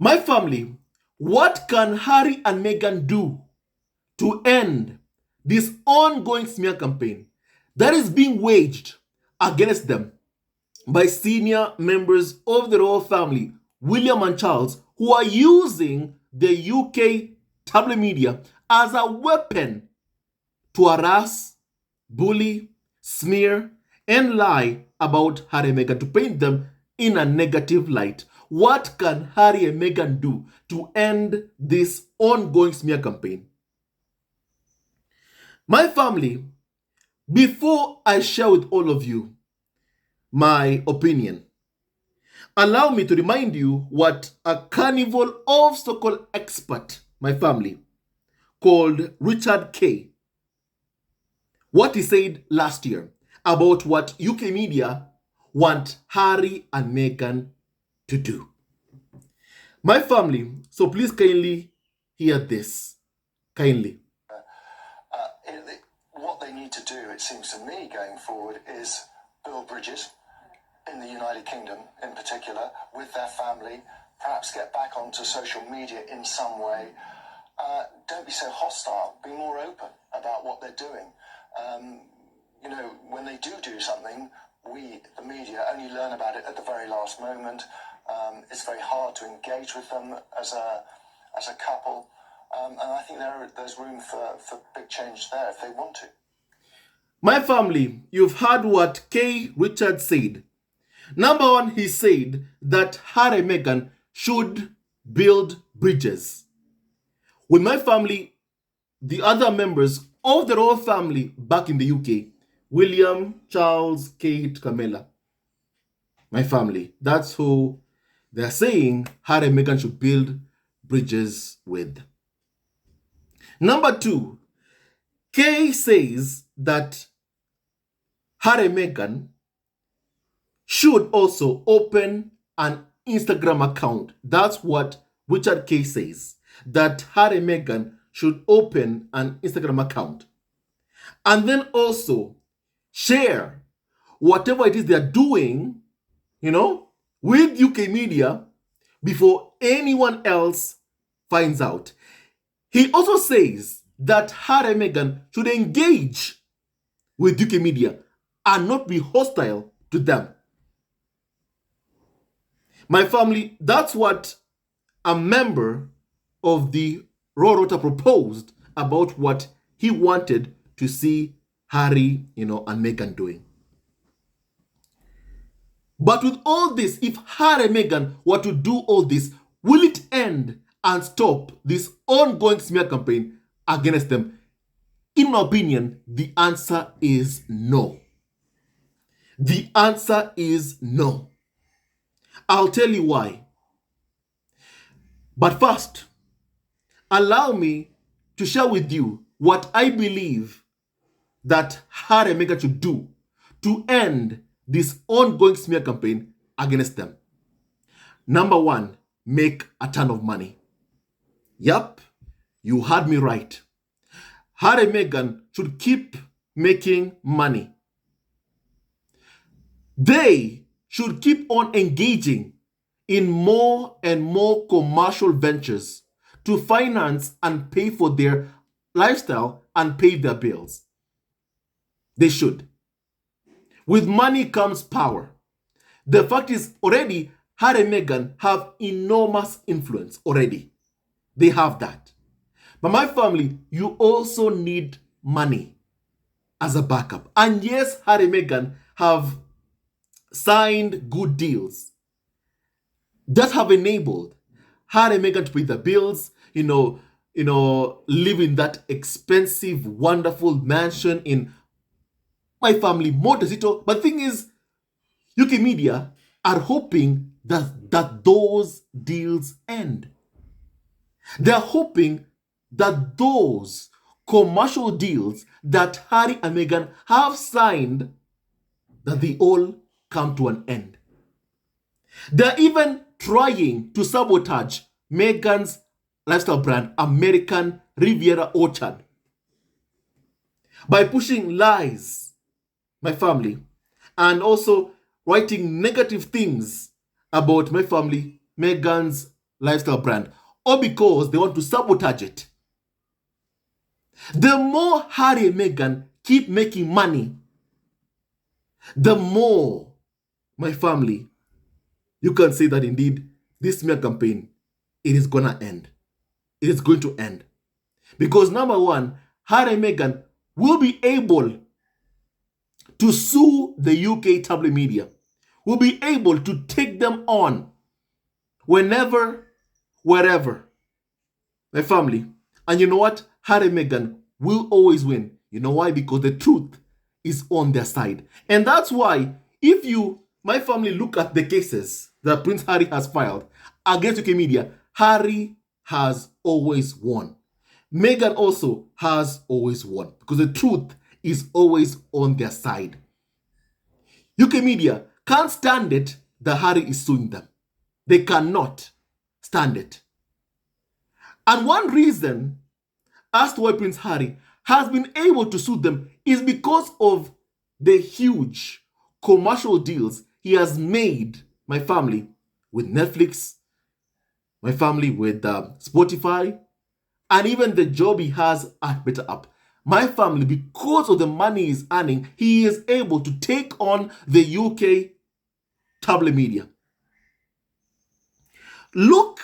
My family, what can Harry and Meghan do to end this ongoing smear campaign that is being waged against them by senior members of the royal family, William and Charles, who are using the UK tabloid media as a weapon to harass, bully, smear, and lie about Harry and Meghan, to paint them in a negative light? What can Harry and Meghan do to end this ongoing smear campaign? My family, before I share with all of you my opinion, allow me to remind you what a carnival of so-called expert, my family, called Richard Kay, what he said last year about what UK media want Harry and Meghan to do. My family, so please kindly hear this. Kindly. What they need to do, it seems to me, going forward, is build bridges in the United Kingdom in particular with their family, perhaps get back onto social media in some way. Don't be so hostile, be more open about what they're doing. When they do something, we, the media, only learn about it at the very last moment. It's very hard to engage with them as a couple. And I think there's room for big change there if they want to. My family, you've heard what K. Richard said. Number one, he said that Harry and Meghan should build bridges. With my family, the other members of the royal family back in the UK, William, Charles, Kate, Camilla. My family, that's who they're saying Harry and Meghan should build bridges with. Number two, Kay says that Harry and Meghan should also open an Instagram account. That's what Richard Kay says, that Harry and Meghan should open an Instagram account. And then also share whatever it is they're doing, with UK media before anyone else finds out. He also says that Harry and Meghan should engage with UK media and not be hostile to them. My family, that's what a member of the Royal Rota proposed about what he wanted to see Harry, and Meghan doing. But with all this, if Harry and Meghan were to do all this, will it end and stop this ongoing smear campaign against them? In my opinion, the answer is no. The answer is no. I'll tell you why. But first, allow me to share with you what I believe that Harry and Meghan should do to end this ongoing smear campaign against them. Number one, make a ton of money. Yup, you heard me right. Harry and Meghan should keep making money. They should keep on engaging in more and more commercial ventures to finance and pay for their lifestyle and pay their bills. They should. With money comes power. The fact is, already, Harry and Meghan have enormous influence already. They have that. But my family, you also need money as a backup. And yes, Harry and Meghan have signed good deals that have enabled Harry and Meghan to pay their bills, live in that expensive, wonderful mansion in my family, Montecito. But the thing is, UK media are hoping that those deals end. They're hoping that those commercial deals that Harry and Meghan have signed, that they all come to an end. They're even trying to sabotage Meghan's lifestyle brand, American Riviera Orchard, by pushing lies, my family, and also writing negative things about my family, Meghan's lifestyle brand, or because they want to sabotage it. The more Harry and Meghan keep making money, the more, my family, you can say that indeed this smear campaign, it is gonna end. It is going to end. Because number one, Harry and Meghan will be able to sue the UK tabloid media, will be able to take them on whenever, wherever. My family. And you know what? Harry and Meghan will always win. You know why? Because the truth is on their side. And that's why, if you, my family, look at the cases that Prince Harry has filed against UK media, Harry has always won. Meghan also has always won because the truth is always on their side. UK media can't stand it that Harry is suing them. They cannot stand it. And one reason as to why Prince Harry has been able to sue them is because of the huge commercial deals he has made, my family, with Netflix, my family with Spotify, and even the job he has at Better App. My family, because of the money he's earning, he is able to take on the UK tabloid media. Look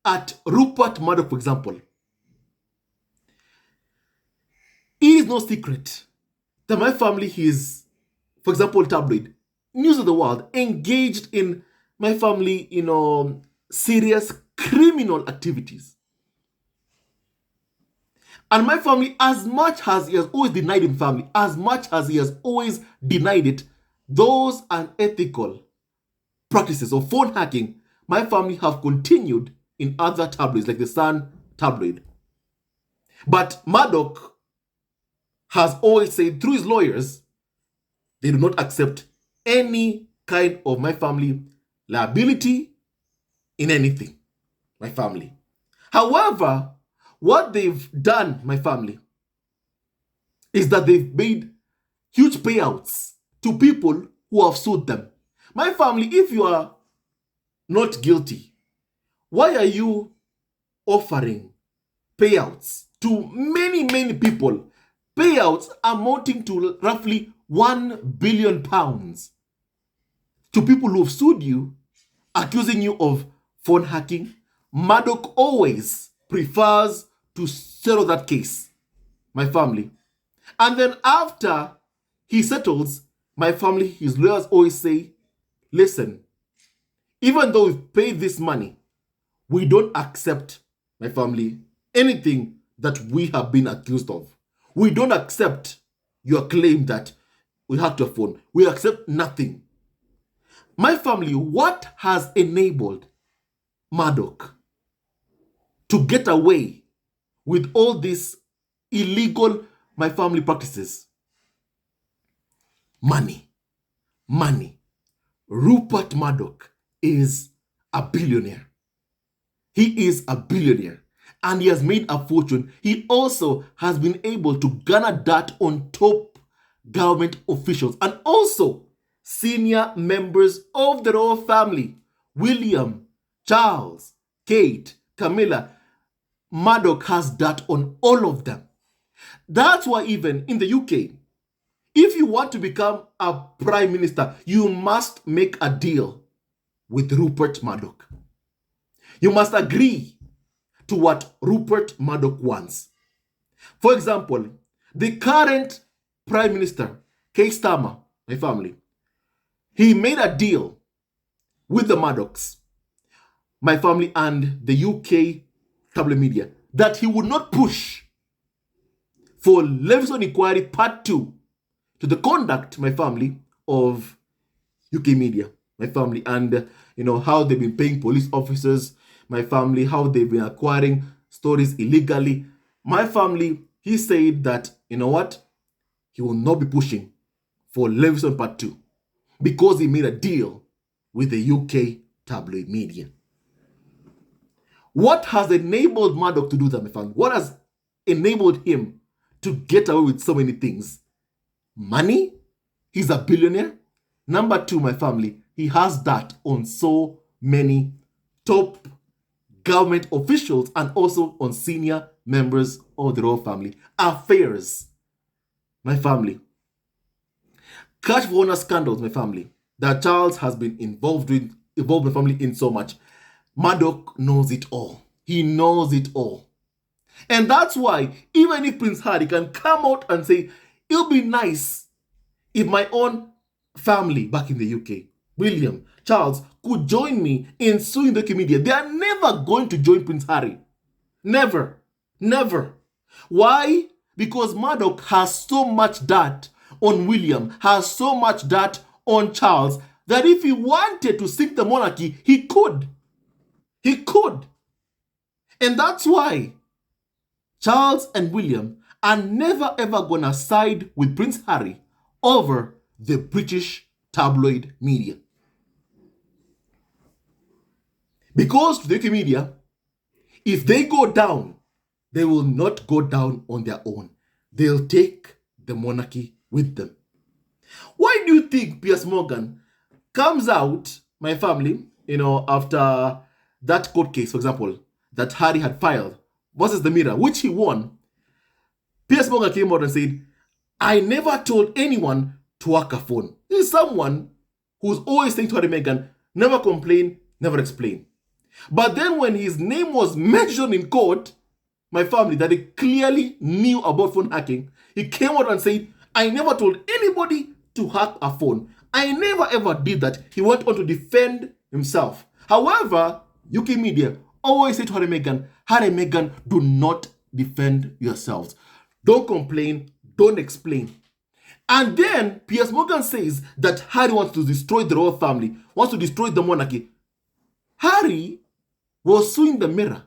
at Rupert Murdoch, for example. It is no secret that my family is, for example, tabloid, News of the World, engaged in my family, serious criminal activities. And my family, as much as he has always denied him family, as much as he has always denied it, those unethical practices of phone hacking, my family have continued in other tabloids like the Sun tabloid. But Murdoch has always said through his lawyers, they do not accept any kind of my family liability in anything, my family. However, what they've done, my family, is that they've made huge payouts to people who have sued them. My family, if you are not guilty, why are you offering payouts to many, many people? Payouts amounting to roughly £1 billion to people who have sued you, accusing you of phone hacking. Murdoch always prefers to settle that case, my family. And then after he settles, my family, his lawyers always say, listen, even though we've paid this money, we don't accept, my family, anything that we have been accused of. We don't accept your claim that we hacked your phone. We accept nothing. My family, what has enabled Murdoch to get away with all these illegal, my family, practices? Money. Money. Rupert Murdoch is a billionaire. He is a billionaire and he has made a fortune. He also has been able to garner that on top government officials and also senior members of the royal family. William, Charles, Kate, Camilla. Murdoch has that on all of them. That's why even in the UK, if you want to become a prime minister, you must make a deal with Rupert Murdoch. You must agree to what Rupert Murdoch wants. For example, the current prime minister, Keir Starmer, my family, he made a deal with the Murdochs, my family, and the UK tabloid media that he would not push for Leveson Inquiry Part 2 to the conduct, my family, of UK media, my family, and how they've been paying police officers, my family, how they've been acquiring stories illegally. My family, he said that, you know what, he will not be pushing for Leveson Part 2 because he made a deal with the UK tabloid media. What has enabled Murdoch to do that, my family? What has enabled him to get away with so many things? Money. He's a billionaire. Number two, my family, he has that on so many top government officials and also on senior members of the royal family. Affairs, my family. Cash for honor scandals, my family. That Charles has been involved with the family in so much. Murdoch knows it all. He knows it all. And that's why, even if Prince Harry can come out and say, it'll be nice if my own family back in the UK, William, Charles, could join me in suing the media, they are never going to join Prince Harry. Never. Never. Why? Because Murdoch has so much dirt on William, has so much dirt on Charles, that if he wanted to sink the monarchy, he could. He could. And that's why Charles and William are never ever gonna side with Prince Harry over the British tabloid media. Because to the UK media, if they go down, they will not go down on their own. They'll take the monarchy with them. Why do you think Piers Morgan comes out, my family, after that court case, for example, that Harry had filed versus the Mirror, which he won? Piers Morgan came out and said, I never told anyone to hack a phone. This is someone who's always saying to Harry and Meghan, never complain, never explain. But then when his name was mentioned in court, my family, that he clearly knew about phone hacking, he came out and said, I never told anybody to hack a phone. I never ever did that. He went on to defend himself. However, UK media always say to Harry and Meghan, do not defend yourselves. Don't complain, don't explain. And then Piers Morgan says that Harry wants to destroy the royal family, wants to destroy the monarchy. Harry was suing the Mirror.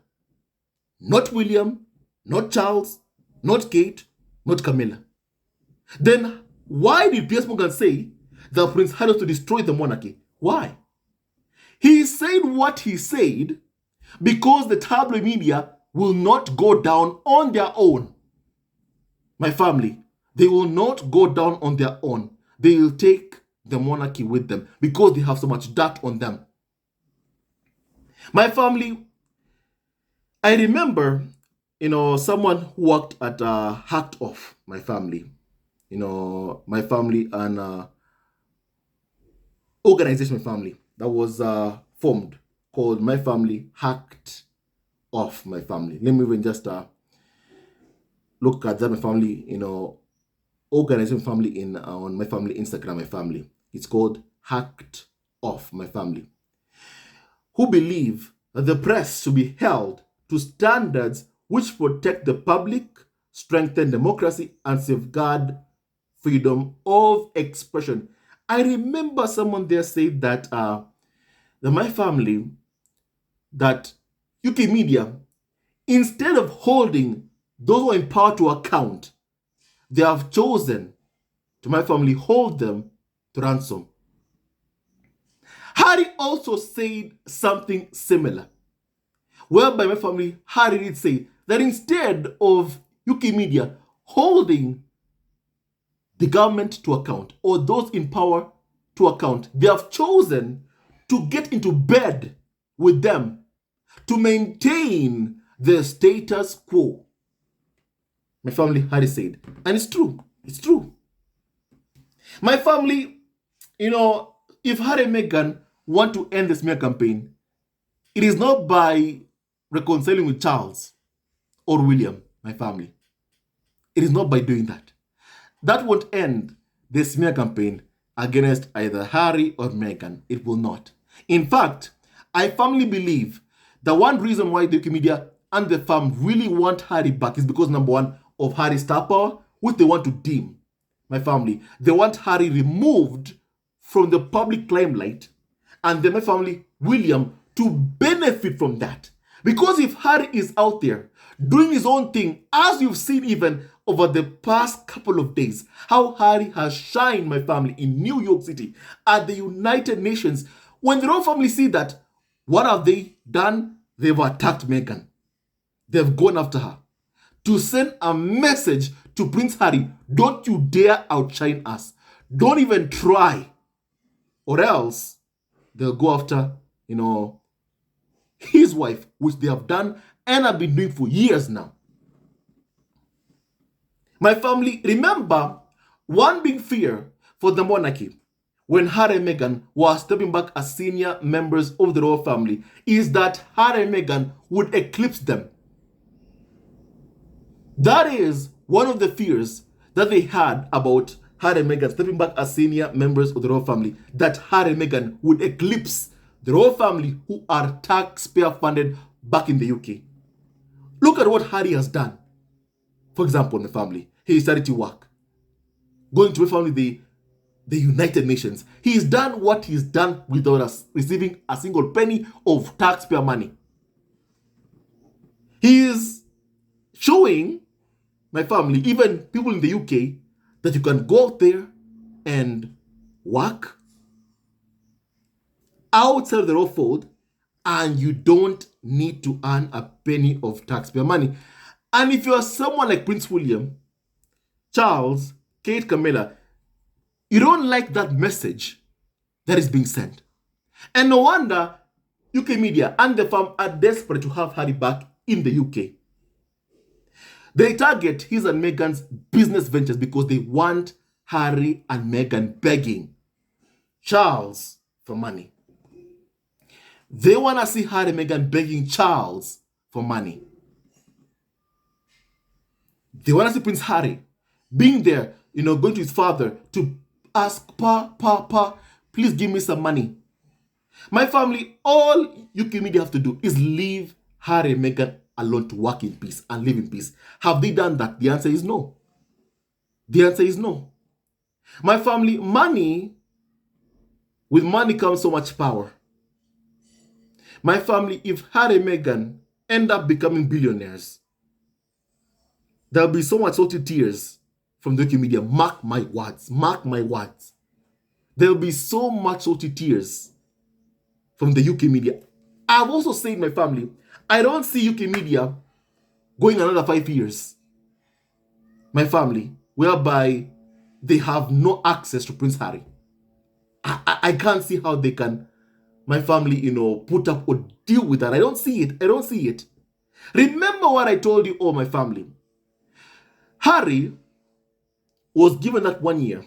Not William, not Charles, not Kate, not Camilla. Then why did Piers Morgan say that Prince Harry was to destroy the monarchy? Why? He said what he said because the tabloid media will not go down on their own. My family, they will not go down on their own. They will take the monarchy with them because they have so much dirt on them. My family, I remember, someone who worked at Hacked Off, my family. My family and organization, my family, that was formed called My Family Hacked Off, my family. Let me even just look at that, my family, organization family on my family Instagram, my family. It's called Hacked Off, my family. Who believe that the press should be held to standards which protect the public, strengthen democracy, and safeguard freedom of expression. I remember someone there said that my family, that UK media, instead of holding those who are in power to account, they have chosen to, my family, hold them to ransom. Harry also said something similar, whereby my family, Harry did say that instead of UK media holding the government to account or those in power to account, they have chosen to get into bed with them to maintain the status quo. My family, Harry said. And it's true. It's true. My family, if Harry and Meghan want to end the smear campaign, it is not by reconciling with Charles or William, my family. It is not by doing that. That won't end the smear campaign against either Harry or Meghan. It will not. In fact, I firmly believe the one reason why the media and the firm really want Harry back is because, number one, of Harry's star power, which they want to dim. My family, they want Harry removed from the public limelight, and then my family, William, to benefit from that. Because if Harry is out there doing his own thing, as you've seen even over the past couple of days, how Harry has shined, my family, in New York City at the United Nations. When the royal family see that, what have they done? They've attacked Meghan. They've gone after her to send a message to Prince Harry, don't you dare outshine us. Don't even try. Or else they'll go after, his wife, which they have done and have been doing for years now. My family, remember one big fear for the monarchy when Harry and Meghan were stepping back as senior members of the royal family is that Harry and Meghan would eclipse them. That is one of the fears that they had about Harry and Meghan stepping back as senior members of the royal family, that Harry and Meghan would eclipse the royal family who are taxpayer funded back in the UK. Look at what Harry has done. For example, in the family, his charity work, going to family the United Nations. He's done what he's done without us receiving a single penny of taxpayer money. He is showing my family, even people in the UK, that you can go out there and work outside the royal fold and you don't need to earn a penny of taxpayer money. And if you're someone like Prince William, Charles, Kate, Camilla, you don't like that message that is being sent. And no wonder UK media and the firm are desperate to have Harry back in the UK. They target his and Meghan's business ventures because they want Harry and Meghan begging Charles for money. They want to see Harry and Meghan begging Charles for money. They want to see Prince Harry being there, going to his father to ask, Pa, please give me some money. My family, all UK media have to do is leave Harry and Meghan alone to work in peace and live in peace. Have they done that? The answer is no. The answer is no. My family, with money comes so much power. My family, if Harry and Meghan end up becoming billionaires, there'll be so much salty tears from the UK media. Mark my words. Mark my words. There'll be so much salty tears from the UK media. I've also said, my family, I don't see UK media going another 5 years, my family, whereby they have no access to Prince Harry. I can't see how they can, my family, put up or deal with that. I don't see it. I don't see it. Remember what I told you all, my family. Harry was given that 1 year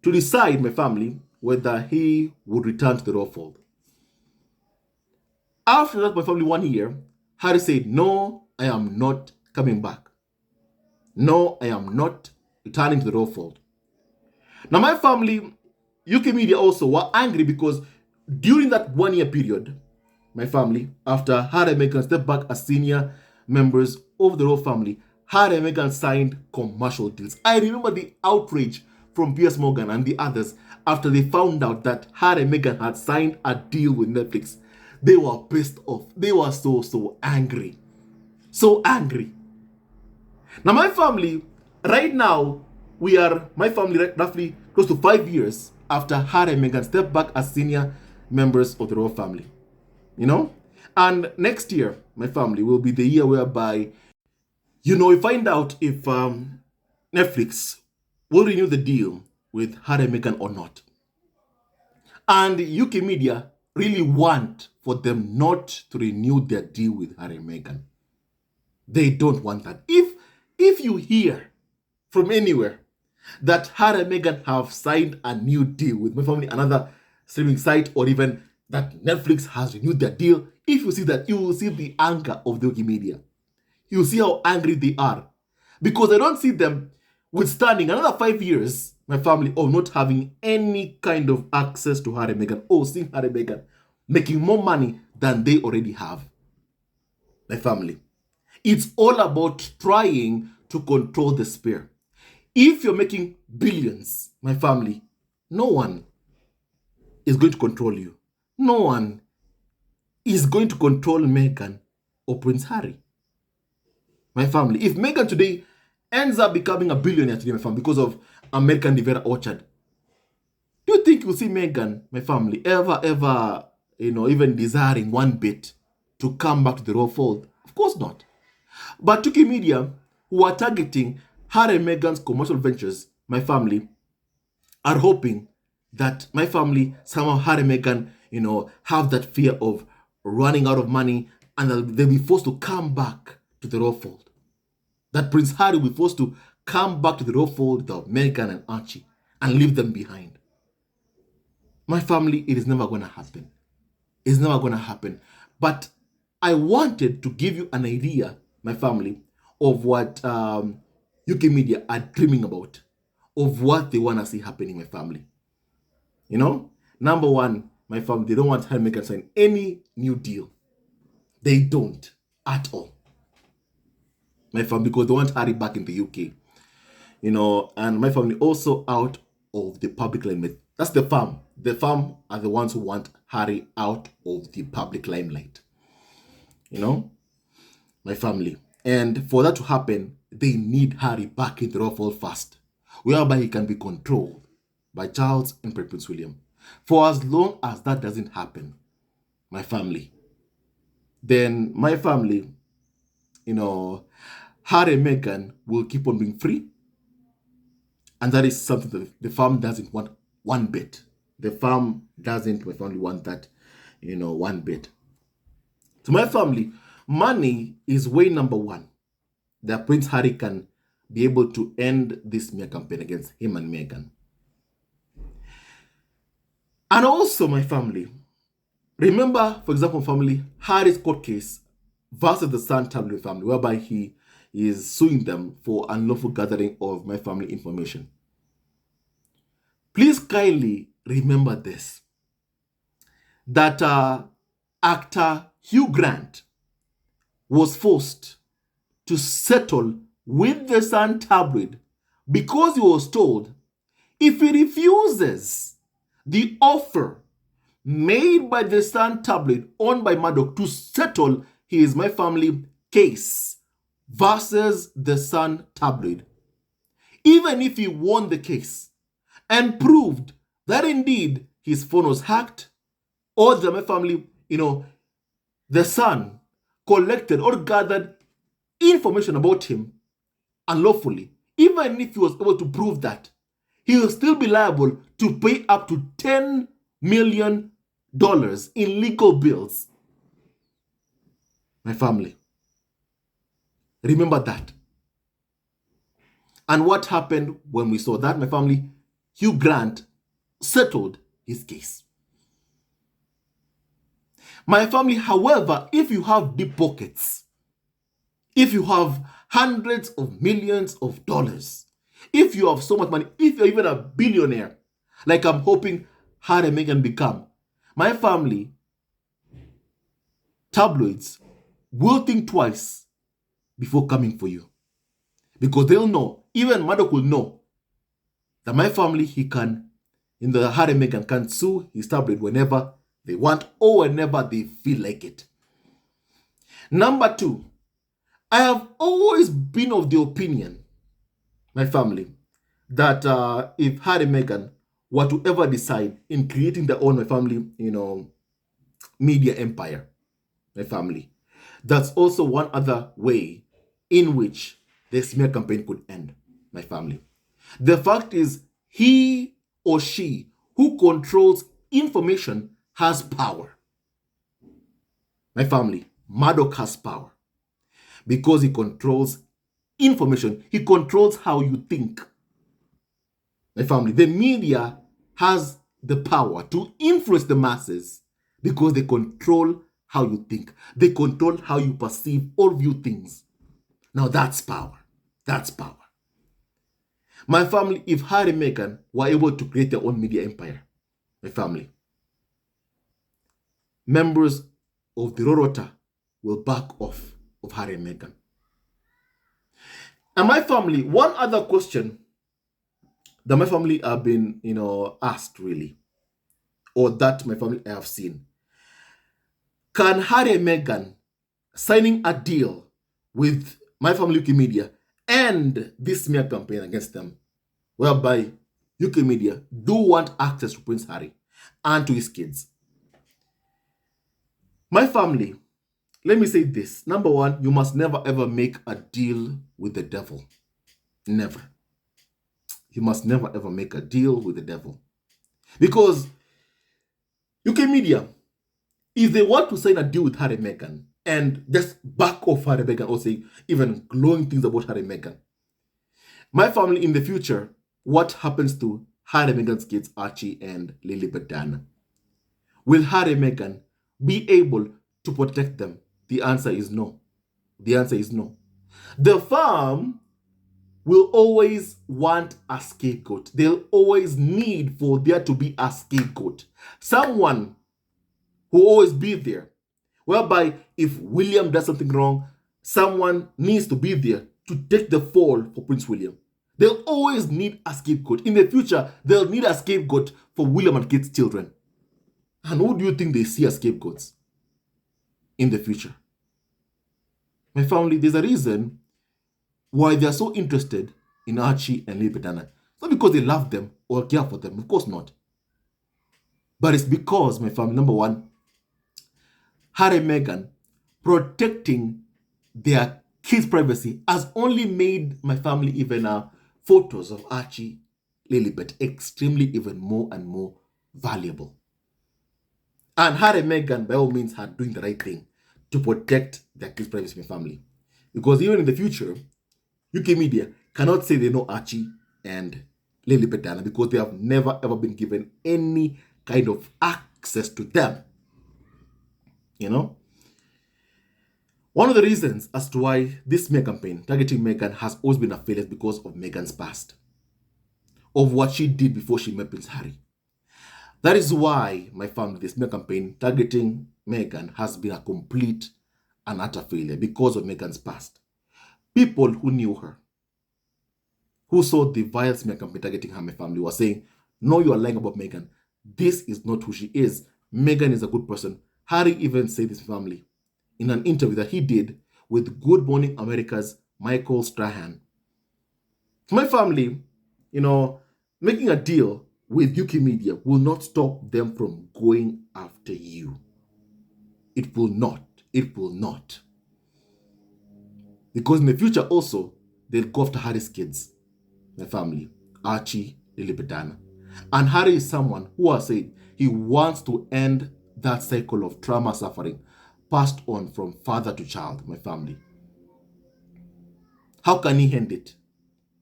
to decide, my family, whether he would return to the royal fold. After that, my family, 1 year, Harry said, no, I am not coming back. No, I am not returning to the royal fold. Now, my family, UK media also were angry because during that 1 year period, my family, after Harry and Meghan stepped back as senior members of the royal family, Harry and Meghan signed commercial deals. I remember the outrage from Duchess Meghan and the others after they found out that Harry and Meghan had signed a deal with Netflix. They were pissed off. They were so angry. So angry. Now, my family, right now, my family, roughly close to 5 years after Harry and Meghan stepped back as senior members of the royal family. And next year, my family, will be the year whereby, we find out if Netflix will renew the deal with Harry and Meghan or not. And the UK media really want for them not to renew their deal with Harry and Meghan. They don't want that. If you hear from anywhere that Harry and Meghan have signed a new deal with my family, another streaming site, or even that Netflix has renewed their deal, if you see that, you will see the anger of the UK media. You will see how angry they are. Because I don't see them withstanding another 5 years, my family, of not having any kind of access to Harry and Meghan, or seeing Harry and Meghan making more money than they already have. My family, it's all about trying to control the sphere. If you're making billions, my family, no one is going to control you. No one is going to control Meghan or Prince Harry. My family, if Meghan today ends up becoming a billionaire today, my family, because of American Rivera Orchard, do you think you'll see Meghan, my family, ever, even desiring one bit to come back to the royal fold? Of course not. But UK media, who are targeting Harry and Meghan's commercial ventures, my family, are hoping that my family, somehow Harry and Meghan, have that fear of running out of money, and they'll be forced to come back to the royal fold. That Prince Harry will be forced to come back to the royal fold of Meghan and Archie and leave them behind. My family, it is never going to happen. It's never going to happen. But I wanted to give you an idea, my family, of what UK media are dreaming about, of what they want to see happening, my family. You know, number one, my family, they don't want Harry and Meghan to sign any new deal. They don't at all. My family, because they want Harry back in the UK. You know, and my family also out of the public limelight. That's the farm. The farm are the ones who want Harry out of the public limelight. You know, my family. And for that to happen, they need Harry back in the royal fold fast, whereby he can be controlled by Charles and Prince William. For as long as that doesn't happen, my family, then my family, you know, Harry and Meghan will keep on being free. And that is something that the farm doesn't want one bit. The farm doesn't, my family, want that, you know, one bit. To my family, money is way number one that Prince Harry can be able to end this smear campaign against him and Meghan. And also, my family, remember, for example, family, Harry's court case versus the Sun Tabloid family, whereby he is suing them for unlawful gathering of my family information. Please kindly remember this, that actor Hugh Grant was forced to settle with the Sun Tabloid because he was told if he refuses the offer made by the Sun Tabloid owned by Murdoch to settle his My Family case versus the Sun Tabloid, even if he won the case and proved that indeed his phone was hacked, or the My Family, you know, the Sun collected or gathered information about him unlawfully, even if he was able to prove that, he will still be liable to pay up to $10 million in legal bills. My family, remember that. And what happened when we saw that, my family? Hugh Grant settled his case. My family, however, if you have deep pockets, if you have hundreds of millions of dollars, if you have so much money, if you're even a billionaire, like I'm hoping Harry and Meghan become, my family, tabloids will think twice before coming for you. Because they'll know, even Murdoch will know, that my family, he can, in the Harry and Meghan, can sue his tabloid whenever they want or whenever they feel like it. Number two, I have always been of the opinion, my family, that if Harry and Meghan were to ever decide in creating their own, my family, you know, media empire, my family, that's also one other way in which the smear campaign could end, my family. The fact is, he or she who controls information has power. My family, Murdoch has power because he controls information. He controls how you think. My family, the media has the power to influence the masses because they control how you think. They control how you perceive or view things. Now that's power. That's power. My family, if Harry and Meghan were able to create their own media empire, my family, members of the Rorota will back off of Harry and Meghan. And my family, one other question that my family have been, you know, asked really, or that my family have seen. Can Harry and Meghan signing a deal with my family UK media end this smear campaign against them, whereby UK media do want access to Prince Harry and to his kids? My family, let me say this. Number one, you must never ever make a deal with the devil. Never. You must never ever make a deal with the devil. Because UK media, if they want to sign a deal with Harry and Meghan and just back off Harry and Meghan or say even glowing things about Harry and Meghan, my family in the future, what happens to Harry and Meghan's kids, Archie and Lilibet Diana? Will Harry and Meghan be able to protect them? The answer is no. The answer is no. The farm will always want a scapegoat. They'll always need for there to be a scapegoat. Someone who will always be there. Whereby if William does something wrong, someone needs to be there to take the fall for Prince William. They'll always need a scapegoat. In the future, they'll need a scapegoat for William and Kate's children. And who do you think they see as scapegoats in the future? My family, there's a reason why they're so interested in Archie and Lilibet Diana. It's not because they love them or care for them, of course not. But it's because, my family, number one, Harry and Meghan protecting their kids' privacy has only made my family even photos of Archie, Lilibet extremely even more and more valuable. And Harry and Meghan, by all means, are doing the right thing to protect their kids' privacy in my family. Because even in the future, UK media cannot say they know Archie and Lilibet Diana because they have never ever been given any kind of access to them. You know? One of the reasons as to why this smear campaign targeting Meghan has always been a failure is because of Meghan's past, of what she did before she met Prince Harry. That is why, my family, the smear campaign targeting Meghan has been a complete and utter failure because of Meghan's past. People who knew her, who saw the vile smear campaign targeting her, my family, were saying, no, you are lying about Meghan. This is not who she is. Meghan is a good person. Harry even said this, family, in an interview that he did with Good Morning America's Michael Strahan. My family, making a deal with UK media will not stop them from going after you. It will not. It will not. Because in the future also, they'll go after Harry's kids, my family, Archie, Lilibet Diana. And Harry is someone who has said he wants to end that cycle of trauma suffering passed on from father to child, my family. How can he end it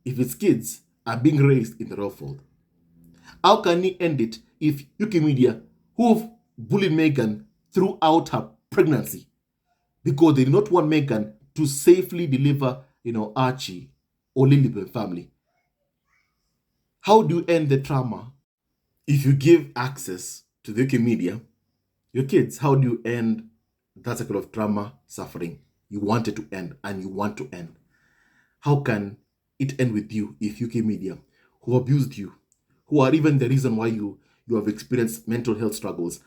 if his kids are being raised in the royal fold? How can he end it if UK media, who've bullied Meghan throughout her pregnancy because they do not want Meghan to safely deliver, Archie or Lilibet family? How do you end the trauma if you give access to the UK media, your kids? How do you end that cycle of trauma suffering you wanted to end and you want to end? How can it end with you if UK media, who abused you, who are even the reason why you have experienced mental health struggles,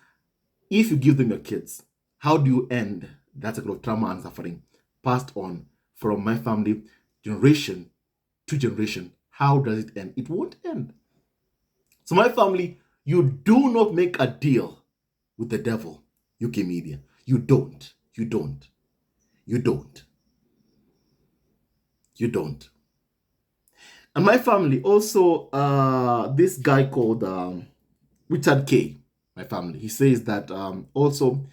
if you give them your kids, how do you end that cycle of trauma and suffering passed on from my family, generation to generation? How does it end? It won't end. So my family, you do not make a deal with the devil, UK media. You don't. You don't. You don't. You don't. And my family also, this guy called Richard K, my family, he says that also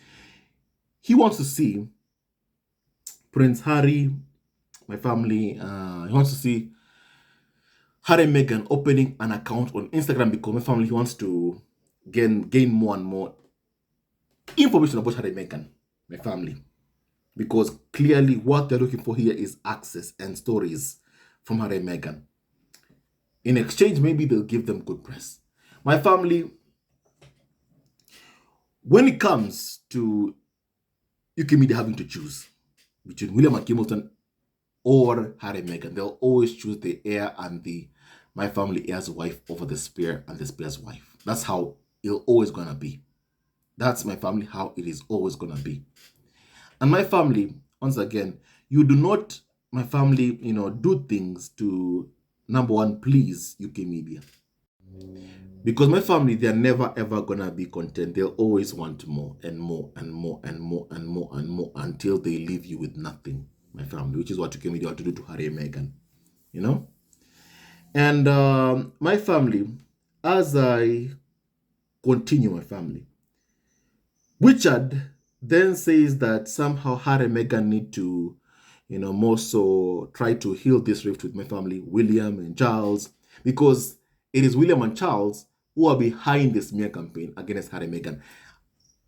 he wants to see Prince Harry, my family, he wants to see Harry and Meghan opening an account on Instagram because my family, he wants to gain more and more information about Harry and Meghan, my family. Because clearly what they're looking for here is access and stories from Harry and Meghan. In exchange, maybe they'll give them good press. My family, when it comes to UK media having to choose between William and Hamilton or Harry and Meghan, they'll always choose the heir and my family heir's wife over the spear and the spear's wife. That's how it's always gonna be. That's my family, how it is always gonna be. And my family, once again, you do not, my family, do things to, number one, please UK media. Because my family, they're never ever gonna be content. They'll always want more and more and more and more and more and more until they leave you with nothing, my family, which is what UK media want to do to Harry and Meghan, And my family, as I continue my family, Richard then says that somehow Harry and Meghan need to, more so try to heal this rift with my family, William and Charles, because it is William and Charles who are behind the smear campaign against Harry and Meghan.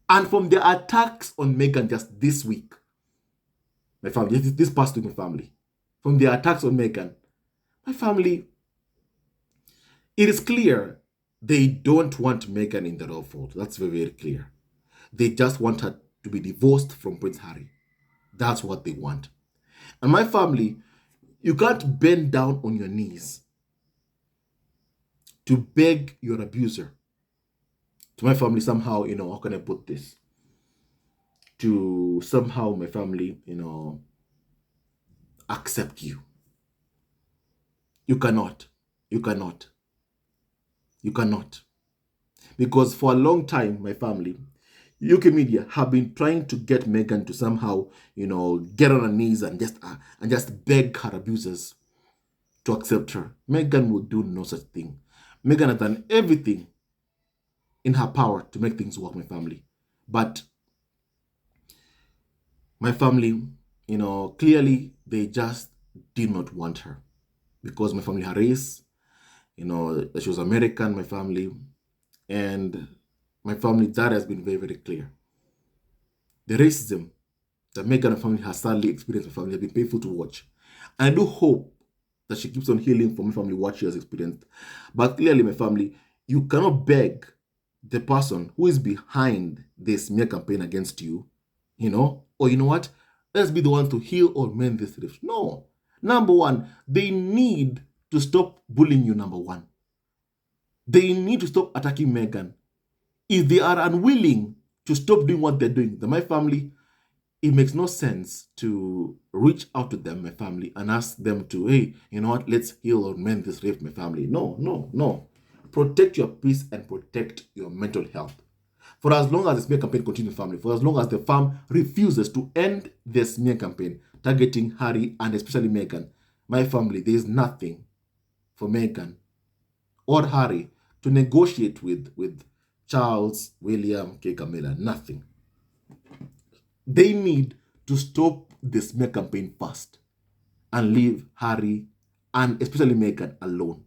And from the attacks on Meghan just this week, my family, this past week, my family, from the attacks on Meghan, my family, it is clear they don't want Meghan in the royal fold. That's very, very clear. They just want her to be divorced from Prince Harry. That's what they want. And my family, you can't bend down on your knees to beg your abuser. To my family, somehow, how can I put this? To somehow, my family, accept you. You cannot. You cannot. You cannot. Because for a long time, my family, UK media have been trying to get Meghan to somehow, get on her knees and just beg her abusers to accept her. Meghan would do no such thing. Meghan has done everything in her power to make things work, my family. But my family, clearly they just did not want her. Because my family, her race, she was American, my family. And my family, that has been very, very clear. The racism that Meghan and family has sadly experienced, my family, has been painful to watch. And I do hope that she keeps on healing from my family what she has experienced. But clearly, my family, you cannot beg the person who is behind this smear campaign against you, or you know what? Let's be the ones to heal or mend this rift. No. Number one, they need to stop bullying you, number one. They need to stop attacking Meghan. If they are unwilling to stop doing what they're doing, then my family, it makes no sense to reach out to them, my family, and ask them to, hey, you know what, let's heal or mend this rift, my family. No, no, no. Protect your peace and protect your mental health. For as long as the smear campaign continues, family, for as long as the farm refuses to end the smear campaign targeting Harry and especially Meghan, my family, there is nothing for Meghan or Harry to negotiate with Charles, William, Camilla. Nothing. They need to stop the smear campaign first and leave Harry and especially Meghan alone,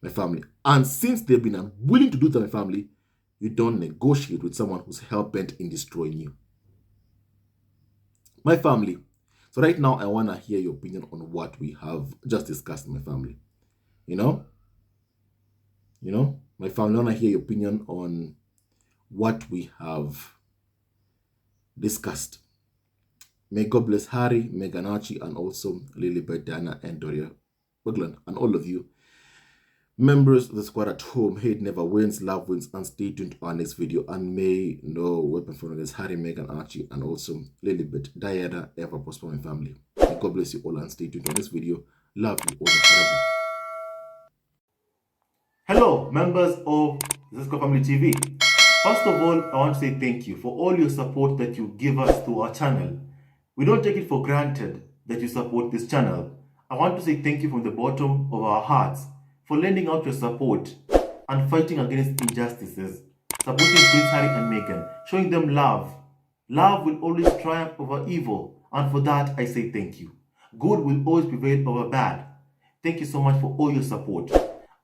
my family. And since they've been unwilling to do that, my family, you don't negotiate with someone who's hell-bent in destroying you. My family, so right now I want to hear your opinion on what we have just discussed, my family. My family, I want to hear your opinion on what we have discussed. May God bless Harry, Meghan Archie, and also Lilibet, Diana, and Doria Wigland, and all of you. Members of the squad at home, hate never wins, love wins, and stay tuned to our next video. And may no weapon formed against Harry, Meghan Archie, and also Lilibet, Diana ever prosper my family. May God bless you all and stay tuned to this video. Love you all forever. Hello, members of Zesco Family TV. First of all, I want to say thank you for all your support that you give us to our channel. We don't take it for granted that you support this channel. I want to say thank you from the bottom of our hearts for lending out your support and fighting against injustices, supporting Prince Harry and Meghan, showing them love. Love will always triumph over evil, and for that I say thank you. Good will always prevail over bad. Thank you so much for all your support.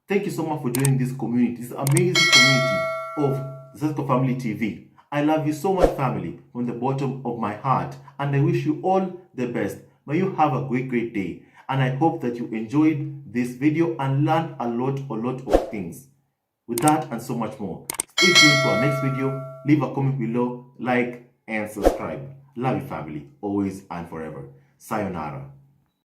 Thank you so much for joining this community, this amazing community of Zesco Family TV. I love you so much, family, from the bottom of my heart, and I wish you all the best. May you have a great day, and I hope that you enjoyed this video and learned a lot of things. With that and so much more, stay tuned to our next video. Leave a comment below, like, and subscribe. Love you, family, always and forever. Sayonara.